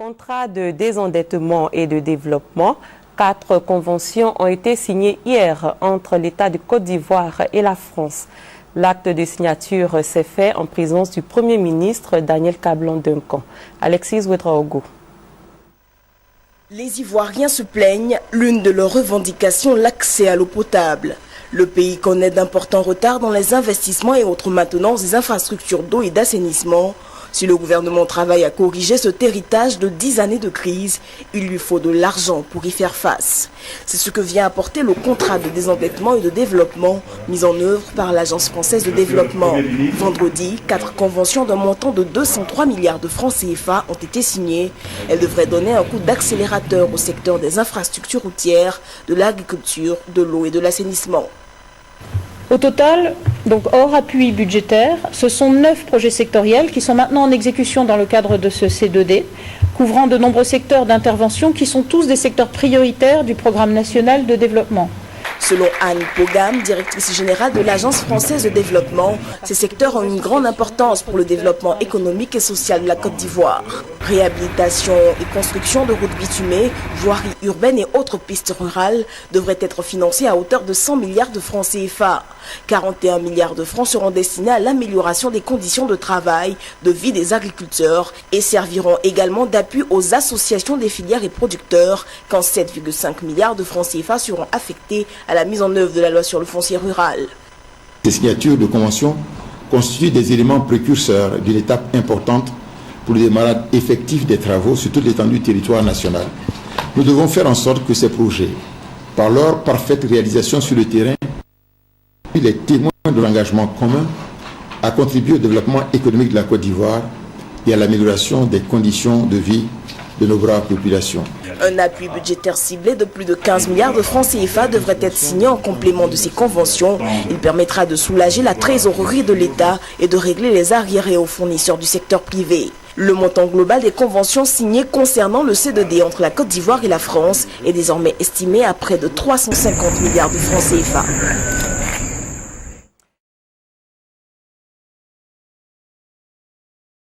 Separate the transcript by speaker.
Speaker 1: contrat de désendettement et de développement, 4 conventions ont été signées hier entre l'État de Côte d'Ivoire et la France. L'acte de signature s'est fait en présence du Premier ministre Daniel Kablan-Duncan. Alexis Ouedraogo.
Speaker 2: Les Ivoiriens se plaignent, l'une de leurs revendications, l'accès à l'eau potable. Le pays connaît d'importants retards dans les investissements et autres maintenances des infrastructures d'eau et d'assainissement. Si le gouvernement travaille à corriger cet héritage de 10 années de crise, il lui faut de l'argent pour y faire face. C'est ce que vient apporter le contrat de désendettement et de développement mis en œuvre par l'Agence française de développement. Vendredi, 4 conventions d'un montant de 203 milliards de francs CFA ont été signées. Elles devraient donner un coup d'accélérateur au secteur des infrastructures routières, de l'agriculture, de l'eau et de l'assainissement.
Speaker 3: Au total, donc hors appui budgétaire, ce sont 9 projets sectoriels qui sont maintenant en exécution dans le cadre de ce C2D, couvrant de nombreux secteurs d'intervention qui sont tous des secteurs prioritaires du Programme national de développement.
Speaker 2: Selon Anne Pogam, directrice générale de l'Agence française de développement, ces secteurs ont une grande importance pour le développement économique et social de la Côte d'Ivoire. Réhabilitation et construction de routes bitumées, voiries urbaines et autres pistes rurales devraient être financées à hauteur de 100 milliards de francs CFA. 41 milliards de francs seront destinés à l'amélioration des conditions de travail, de vie des agriculteurs et serviront également d'appui aux associations des filières et producteurs, quand 7,5 milliards de francs CFA seront affectés à la mise en œuvre de la loi sur le foncier rural.
Speaker 4: Ces signatures de conventions constituent des éléments précurseurs d'une étape importante pour le démarrage effectif des travaux sur toute l'étendue du territoire national. Nous devons faire en sorte que ces projets, par leur parfaite réalisation sur le terrain, les témoins de l'engagement commun à contribuer au développement économique de la Côte d'Ivoire et à l'amélioration des conditions de vie de nos braves populations.
Speaker 2: Un appui budgétaire ciblé de plus de 15 milliards de francs CFA devrait être signé en complément de ces conventions. Il permettra de soulager la trésorerie de l'État et de régler les arriérés aux fournisseurs du secteur privé. Le montant global des conventions signées concernant le C2D entre la Côte d'Ivoire et la France est désormais estimé à près de 350 milliards de francs CFA.